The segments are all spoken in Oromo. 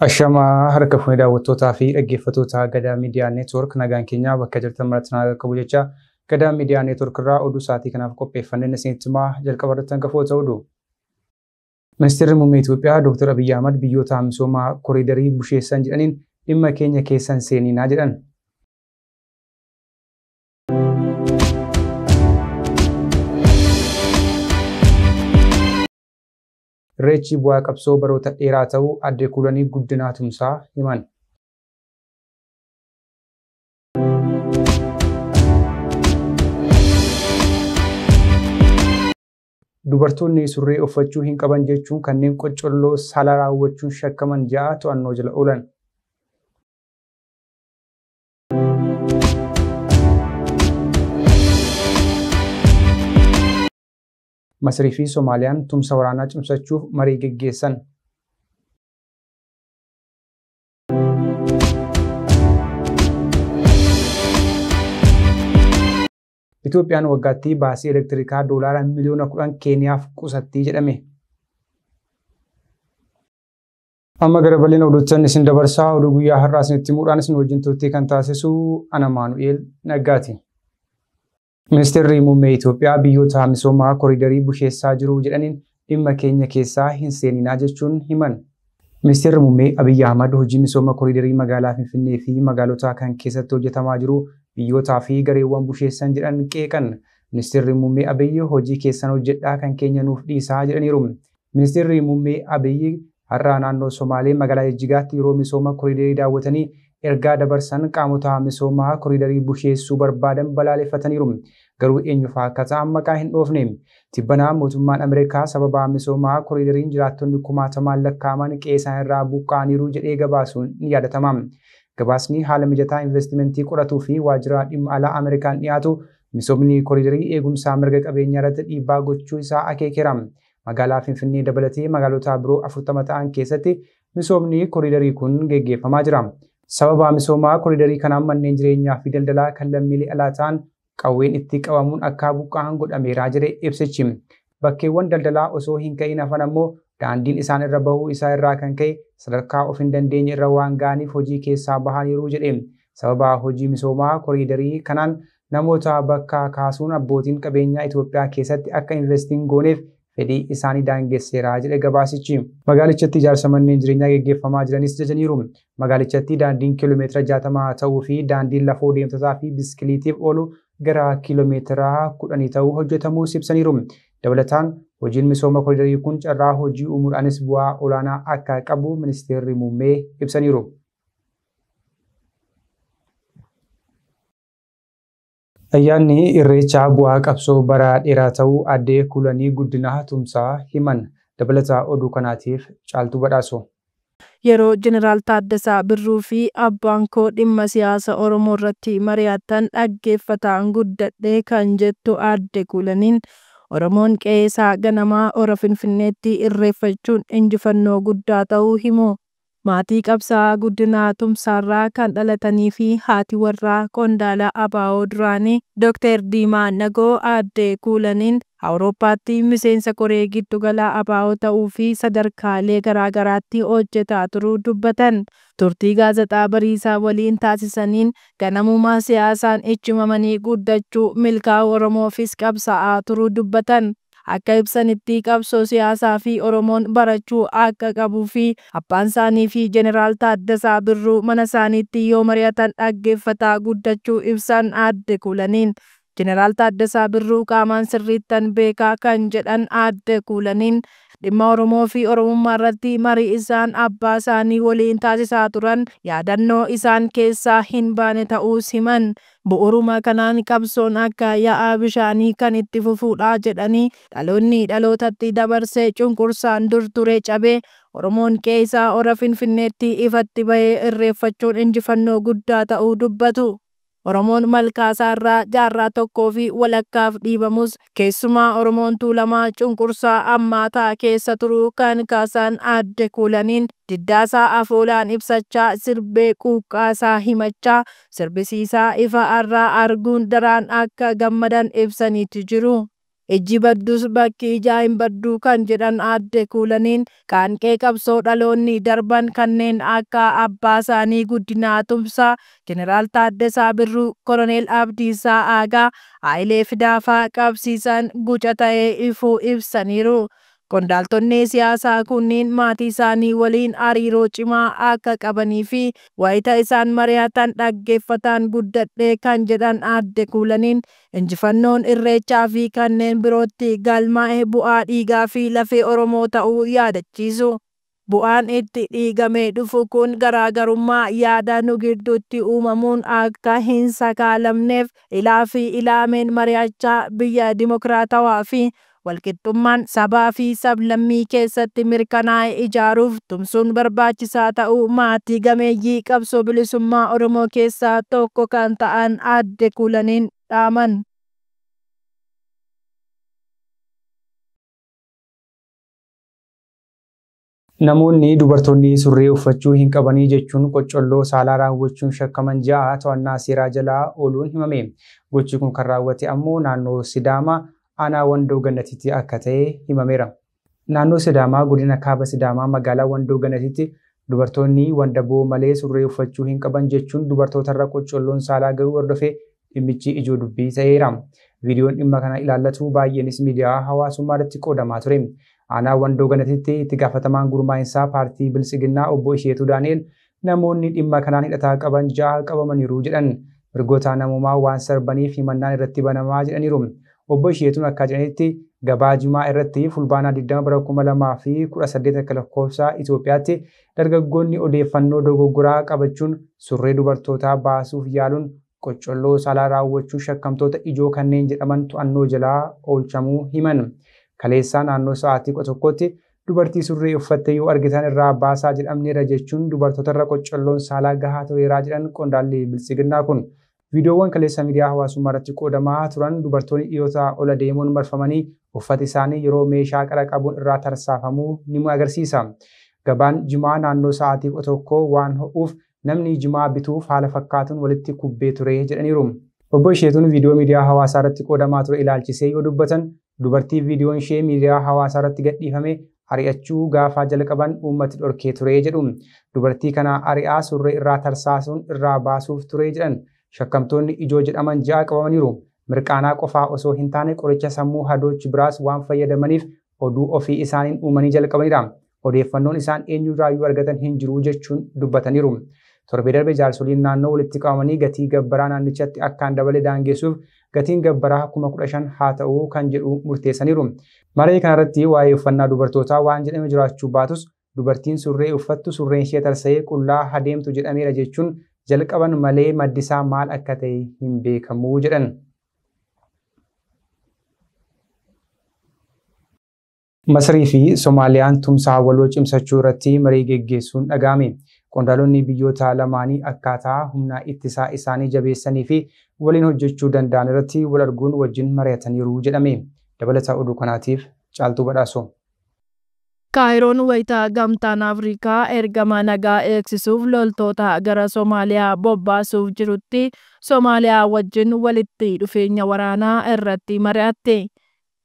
Ashamaa harka fuudhee daawwattootaa fi dhaggeeffattoota Gadaa Miidiyaa Neetwoork nagaan keenya bakka jirtan maratti nagaa qabu jecha Gadaa Miidiyaa Neetwoork irraa oduu sa'aatii kanaaf qopheeffannee isinitti himaa jalqaba irratti hangafoota oduu. Ministeerri Muummee Itoophiyaa Dr. Abiyyi Ahmad biyyoota misoomaa koriidarii busheessan jedhaniin dhimma keenya keessan seeninaa jedhan. Irreechi bu'aa qabsoo baroota dheeraa ta'uu adde kuulanii guddinaa tumsaa himan. Dubartoonni surree uffachuu hin qaban jechuun kanneen qoccolloo saala raawwachuun shakkaman 6 to'annoo jala oolan. Masrii fi Soomaaliyaan tumsa waraanaa cimsachuuf marii geggeessan. Itoophiyaan waggaatti baasii elektirikaa doolaara miliyoona 10 Keeniyaaf qusatti jedhame. Amma gara bal'ina oduutti isin dabarsaa oduu guyyaa har'aa isinitti himuudhaan isin wajjin turtii kan taasisu ana Maanu'eel Naggaati. Ministeerri Muummee Itoophiyaa biyyoota misoomaa koriidarii busheessaa jiru jedhaniin dhimma keenya keessaa hin seeninaa jechuun himan. Ministeerri Muummee Abiyyi Ahmad hojii misooma koriidarii magaalaa Finfinnee fi magaalota kan keessatti hojjetamaa jiru biyyootaa fi gareewwan busheessan jedhan qeeqan. Ministeerri Muummee Abiyyi hojii keessan hojjedhaa kan keenya nuuf dhiisaa jedhaniiru. Ministeerri Muummee Abiyyi har'a naannoo Somaalee magaalaa Jijjigaatti yeroo misooma koriidarii daawwatanii ergaa dabarsan qaamota misoomaa koriidarii busheessuu barbaadan balaaleffataniiru. Garuu eenyuufaa akka ta'an maqaa hin dhoofne. Tibbanaa mootummaan Ameerikaa sababa misoomaa koriidariin jiraattonni kumaatamaan lakkaa'aman qe'ee isaanii irraa buqqa'aniiru jedhee gabaasuun ni yaadatama. Gabaasni haala mijataa investimentii qoratuu fi waajjira dhimma alaa Ameerikaan dhiyaatu misoomni koriidarii eegumsaa mirga qabeenyaa irratti dhiibbaa gochuu isaa akeekeera. Magaalaa Finfinnee dabalatee magaalota biroo 40 ta'an keessatti misoomni koriidarii kun geggeeffamaa jira. Sababa misoomaa koriidarii kanaan manneen jireenyaa fi daldalaa kan lammiilee alaa ta'an qawween itti qabamuun akka buqqa'an godhameera jedhe ibsichi. Bakkeewwan daldalaa osoo hin ka'in hafan ammoo daandiin isaan irra bahuu isaa irraa kan ka'e sadarkaa of hin dandeenye irra waan ga'aniif hojii keessaa bahaniiru jedhe. Sababa hojii misoomaa koriidarii kanaan namoota bakka kaasuun abbootiin qabeenyaa Itoophiyaa keessatti akka investiin gooneef fedhii isaanii daangesseera jedhe gabaasichi. Magaalichatti ijaarsa manneen jireenyaa geggeeffamaa jiranis jajaniiru. Magaalichatti daandiin kiiloomeetira 60 ta'uu fi daandiin lafoo deemtotaa fi biskiliitiif oolu gara kiiloomeetira 10 ta'uu hojjetamuu ibsaniiru. Dabalataan hojiin misooma koriidarii kun carraa hojii uumuudhaanis bu'aa olaanaa akka qabu ministeerri muummee ibsaniiru. Ayyaanni irreechaa bu'aa qabsoo bara dheeraa ta'uu adde kuulanii guddinaa tumsaa himan. Dabalataa oduu kanaatiif caaltuu badhaasoo. Yeroo Jeneraal Taaddasaa Birruu fi abbaan koo dhimma siyaasa Oromoo irratti mari'atan dhaggeeffataan guddadhee kan jettu adde kuulaniin Oromoon qe'ee isaa ganamaa hora Finfinneetti irreeffachuun injifannoo guddaa ta'uu himu. Maatii qabsaa'aa guddinaa tumsaarraa kan dhalatanii fi haati warraa qondaala ABO duraanii Dr. Diimaa Nagoo adde kuulaniin Awurooppaatti miseensa koree giddugalaa ABO ta'uu fi sadarkaalee garaagaraatti hojjetaa turuu dubbatan. Turtii gaazexaa Bariisaa waliin taasisaniin ganamummaa siyaasaan ijjimamanii guddachuu milkaa'uu Oromoofis qabsaa'aa turuu dubbatan. Akka ibsanitti qabsoo siyaasaa fi Oromoon barachuu akka qabuu fi abbaan isaanii fi Jeneraal Taaddasaa Birruu mana isaaniitti yoo mari'atan dhaggeeffataa guddachuu ibsan adde kuulaniin. Jeneraal Taaddasaa Birruu qaamaan sirriittan beekaa kan jedhan adde kuulaniin dhimma Oromoo fi Oromummaa irratti marii isaan abbaa isaanii waliin taasisaa turan yaadannoo isaan keessaa hin baane ta'uus himan. Bu'uuruma kanaan qabsoon akka yaa'aa bishaanii kan itti fufuudha jedhanii dhaloonni dhalootatti dabarsee cunqursaan dur ture cabee Oromoon qe'ee isaa hora Finfinneetti ifatti bahee irreeffachuun injifannoo guddaa ta'uu dubbatu. Oromoon malkaasaarraa jaarraa tokkoo fi walakkaaf dhiibamus keessumaa Oromoon Tuulamaa cunqursaa ammaataa keessa turuu kan kaasan adde kuulaniin diddaasaa afoolaan ibsachaa sirbee quuqqaasaa himachaa sirbisiisaa ifa arraa arguun daraan akka gammadan ibsaniitu jiru. ijji baddus bakki ijaa hin badduu kan jedhan aadde Kuulaniin qaanqee qabsoo dhaloonni darban kanneen akka abbaa isaanii Guddinaa Tumsaa, Jeneraal Taaddasaa Birruu, Koloneel Abdiisaa Aagaa, Hayilee Fidaafaa qabsiisan guca ta'ee ifuu ibsaniiru. Qondaaltonni siyaasaa kunniin maatii isaanii waliin hariiroo cimaa akka qabanii fi wayita isaan mari'atan dhaggeeffatan guddadhee kan jedhan aadde Kuulaniin injifannoon Irreechaa fi kanneen birootti galmaa'e bu'aa dhiigaa fi lafee Oromoo ta'uu yaadachiisu. Bu'aan itti dhiigamee dhufu kun garaagarummaa yaada nu gidduutti uumamuun akka hin sakaalamneef ilaa fi ilaameen mari'achaa biyya dimokiraatawaa fi walqixxummaan sabaa fi sablammii keessatti mirkanaa'e ijaaruuf tumsuun barbaachisaa ta'uu maatii gameeyyii qabsoo bilisummaa Oromoo keessaa tokko kan ta'an aadde Kuulaniin dhaaman. Namoonni dubartoonni surree uffachuu hin qabanii jechuun qocolloo saalaa raawwachuun shakkaman 6 to'annaa seeraa jalaa ooluun himame. Gochi kun kan raawwate ammoo naannoo Sidaamaa aanaa Wandoo Gannatiitti akka ta'e himameera. Naannoo Sidaamaa godina Kaaba Sidaamaa magaalaa Wandoo Gannatiitti dubartoonni wandaboo malee surree uffachuu hin qaban jechuun dubartootarra qocolloon saalaa ga'uu hordofee dhimmichi ijoo dubbii ta'eera. Viidiyoon dhimma kana ilaallatu baay'eenis miidiyaa hawaasummaa irratti qoodamaa ture. Aanaa Wandoo Gannatiitti itti gaafatamaan gurmaa'insaa paartii Bilisiginnaa obbo Isheetuu Daani'el namoonni dhimma kanaan hidhataa qaban 6 qabamaniiru jedhan. Mirgoota namummaa waan sarbaniif himannaan irratti banamaa jedhaniiru. Obbo Isheetuun akka jedhanitti gabaa Jimaa irratti fulbaanaa 20 bara 2018 akka lakkoofsa Itoophiyaatti dargaggoonni odeeffannoo dogoggoraa qabachuun surree dubartootaa baasuuf yaaluun qocolloo saalaa raawwachuu shakkamtoota ijoo kanneen jedhaman to'annoo jalaa oolchamuu himan. Kaleessaa naannoo sa'aatii 11tti dubartii surree uffatte yoo argitan irraa baasaa jedhamneera jechuun dubartootarra qocolloon saalaa gahaa tureeraa jedhan qondaalli Bilisiginnaa kun. Viidiyoowwan kaleessa miidiyaa hawaasummaa irratti qoodamaa turan dubartoonni dhiyoota ola deemuun marfamanii uffati isaanii yeroo meeshaa qara qabuun irraa tarsaafamuu ni agarsiisa. Gabaan Jimaa naannoo sa'aatii 11 waan ho'uuf namni Jimaa bituuf haala fakkaatuun walitti kubbee ture jedhaniiru. Obbo Isheetuun viidiyoo miidiyaa hawaasaa irratti qoodamaa ture ilaalchisee yoo dubbatan dubartii viidiyoon ishee miidiyaa hawaasaa irratti gadhiifame ari'achuu gaafaa jalqaban uummati dhorkee ture jedhu. Dubartii kana ari'aa surree irraa tarsaasuun irraa baasuuf ture jedhan. Shakkamtoonni ijoo jedhaman 6 qabamaniiru. Mirqaanaa qofaa osoo hin taane qoricha sammuu hadoochi biraas waan fayyadamaniif oduu ofii isaaniin uumanii jalqabanidha. Odeeffannoon isaan eenyurraayyuu argatan hin jiru jechuun dubbataniiru. Torbee darbe jaarsoliin naannoo walitti qabamanii gatii gabbaraa naannichatti akkaan dabalee daangessuuf gatiin gabbaraa 15,000 haa ta'u kan jedhu murteessaniiru. Maree kanarratti waa'ee uffannaa dubartootaa waan jedhame jiraachuu baatus dubartiin surree uffattu surreen ishee tarsa'ee qullaa adeemtu jedhameera jechuun jalqaban malee maddisaa maal akka ta'e hin beekamu jedhan. Masrii fi Soomaaliyaan tumsaa waloo cimsachuu irratti marii geggeessuun dhaga'ame. Qondaalonni biyyoota lamaanii akkaataa humna ittisaa isaanii jabeessanii fi waliin hojjechuu danda'an irratti wal arguun wajjin mari'ataniiru jedhame. Dabalata oduu kanaatiif Caaltuu Badhaasoo. Kaayiroon wayitaa gamtaan Afrikaa ergama nagaa eegsisuuf loltoota gara Soomaaliyaa bobbaasuuf jirutti Soomaaliyaa wajjin walitti dhufeenya waraanaa irratti mari'atte.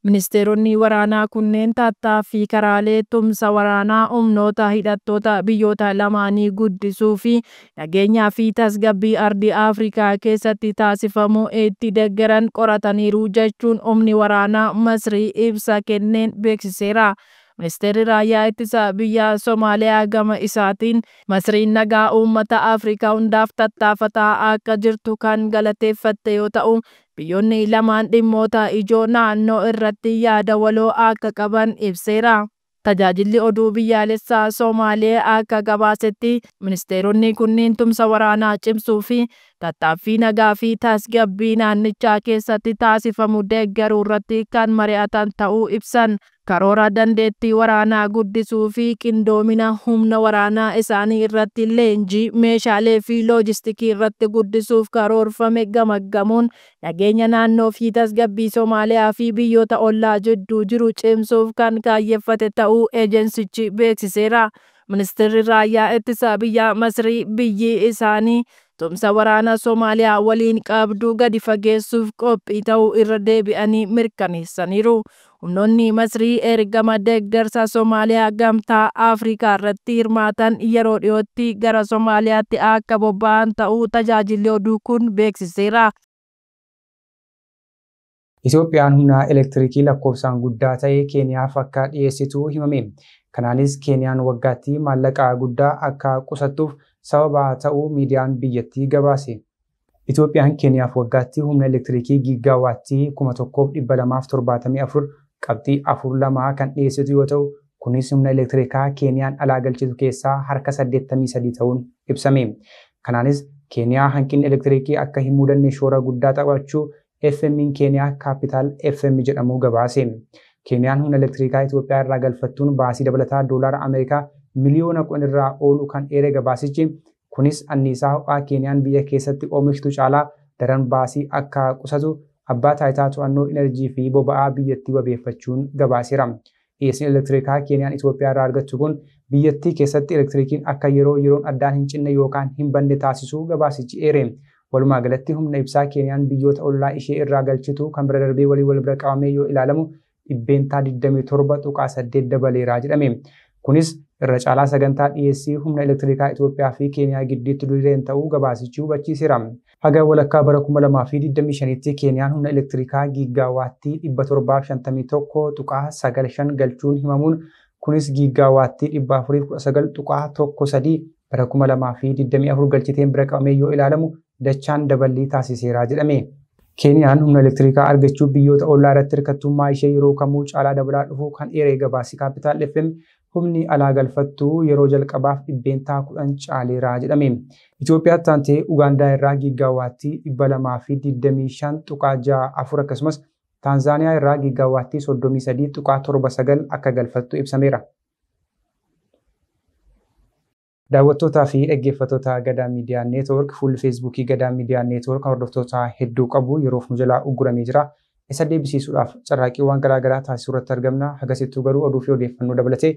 Ministeeronni waraanaa kunneen tattaaffii karaalee tumsa waraanaa humnoota hidhattoota biyyoota lamaanii guddisuu fi nageenyaa fi tasgabbii ardii Afrikaa keessatti taasifamu itti deeggaran qorataniiru jechuun humni waraanaa Masrii ibsa kenneen beeksiseera. Ministeerri raayyaa ittisa biyya Soomaaliyaa gama isaatiin Masriin nagaa uummata Afrikaa hundaaf tattaafataa akka jirtu kan galateeffatte yoo ta'u, biyyoonni lamaan dhimmoota ijoo naannoo irratti yaada waloo akka qaban ibseera. Tajaajilli oduu biyyaalessaa Soomaaliyaa akka gabaasetti ministeeronni kunniin tumsa waraanaa cimsuu fi tattaaffii nagaa fi tasgabbii naannichaa keessatti taasifamu deeggaruu irratti kan mari'atan ta'uu ibsan. Karoora dandeettii waraanaa guddisuu fi qindoomina humna waraanaa isaanii irratti leenjii meeshaalee fi loojistikii irratti guddisuuf karoorfame gamaggamuun nageenya naannoo fi tasgabbii Soomaaliyaa fi biyyoota ollaa jidduu jiru cimsuuf kan kaayyeffate ta'uu ejensichi beeksiseera. Ministeerri raayyaa ittisa biyya Masrii biyyi isaanii tumsa waraana Somaaliyaa waliin qabdu gadi fageessuuf qophii ta'uu irra deebi'anii mirkaneessaniiru. Humnoonni Masrii ergama deeggarsa Somaaliyaa gamtaa Afrikaa irratti hirmaatan yeroo dhiyootti gara Somaaliyaatti akka bobba'an ta'uu tajaajilli oduu kun beeksiseera. Itoophiyaan humna elektirikii lakkoofsaan guddaa ta'e Keeniyaaf akka dhiyeessitu himame. Kanaanis Keeniyaan waggaatti maallaqa guddaa akka qusattuuf sababa ta'uu miidiyaan biyyattii gabaase. Itoophiyaan Keeniyaaf waggaatti humna elektirikii giigaawaattii 1274 qabxii 42 kan dhiyeessitu yoo ta'u, kunis humna elektirikaa Keeniyaan alaa galchitu keessaa harka 83 ta'uun ibsame. Kanaanis Keeniyaa hanqinni elektirikii akka hin mudanne shoora guddaa taphachuu FM'n Keeniyaa Capital FM jedhamu gabaase. Keeniyaan humna elektirikaa Itoophiyaa irraa galfattuun baasii dabalataa doolaara Ameerikaa miliyoona 10 irraa oolu kan eere gabaasichi. Kunis anniisaa ho'aa Keeniyaan biyya keessatti oomishtu caalaa daran baasii akka qusatu abbaa taayitaa to'annoo enerjii fi boba'aa biyyattii wabeeffachuun gabaaseera. Dhiyeessiin elektirikaa Keeniyaan Itoophiyaa irraa argattu kun biyyattii keessatti elektirikiin akka yeroon addaan hin cinne yookaan hin banne taasisuu gabaasichi eere. Walumaa galatti humna ibsaa Keeniyaan biyyoota ollaa ishee irraa galchitu kan bira darbee wal bira qabamee yoo ilaalamu dhibbeentaa 27.8 dabaleeraa jedhame. Kunis irra caalaa sagantaa dhiyeessii humna elektirikaa Itoophiyaa fi Keeniyaa gidduutti dureen ta'uu gabaasichi hubachiiseera. Haga walakkaa bara 2025tti Keeniyaan humna elektirikaa giigaawaattii 751.95 galchuun himamuun kunis giigaawaattii 419.13 bara 2024 galchiteen bira qabamee yoo ilaalamu dachaan daballii taasiseera jedhame. Keeniyaan humna elektirikaa argachuu biyyoota ollaa irratti hirkattummaa ishee yeroo kamuu caalaa dabalaa dhufuu kan eeree gabaasi Capital FM humni alaa galfattuu yeroo jalqabaaf dhibbeentaa 10 caaleeraa jedhame. Itoophiyaatti taantee Ugaandaa irraa giigaawaattii 225.64 akkasumas Taanzaaniyaa irraa giigaawaattii 33.79 akka galfattu ibsameera. Daawwattootaa fi dhaggeeffattoota Gadaa Miidiyaa Neetwoork fuulli Feesbuukii Gadaa Miidiyaa Neetwoork hordoftoota hedduu qabu yeroof nu jalaa ugguramee jira. Isa deebisiisuudhaaf carraaqqiiwwan garaagaraa taasisuu irratti argamna. Hagasittuu garuu oduu fi odeeffannoo dabalatee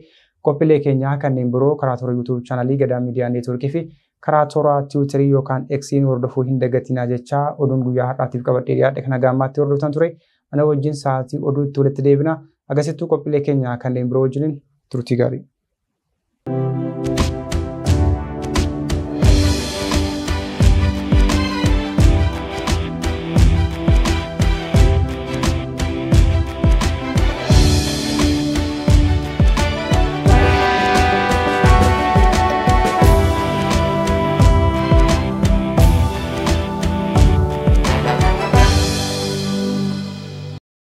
qophiilee keenyaa kanneen biroo karaa toora YouTube chaanalii Gadaa Miidiyaa Neetwoorkii fi karaa toora Tiwiitarii yookaan Eksiin hordofuu hin dagatinaa jechaa oduun guyyaa har'aatiif qabadhee dhiyaadhe kana gaammaatti hordoftan ture. Ana wajjin sa'aatii oduu itti walitti deebina. Hagasittuu qophiilee keenyaa kanneen biroo wajjiniin turtii gaarii.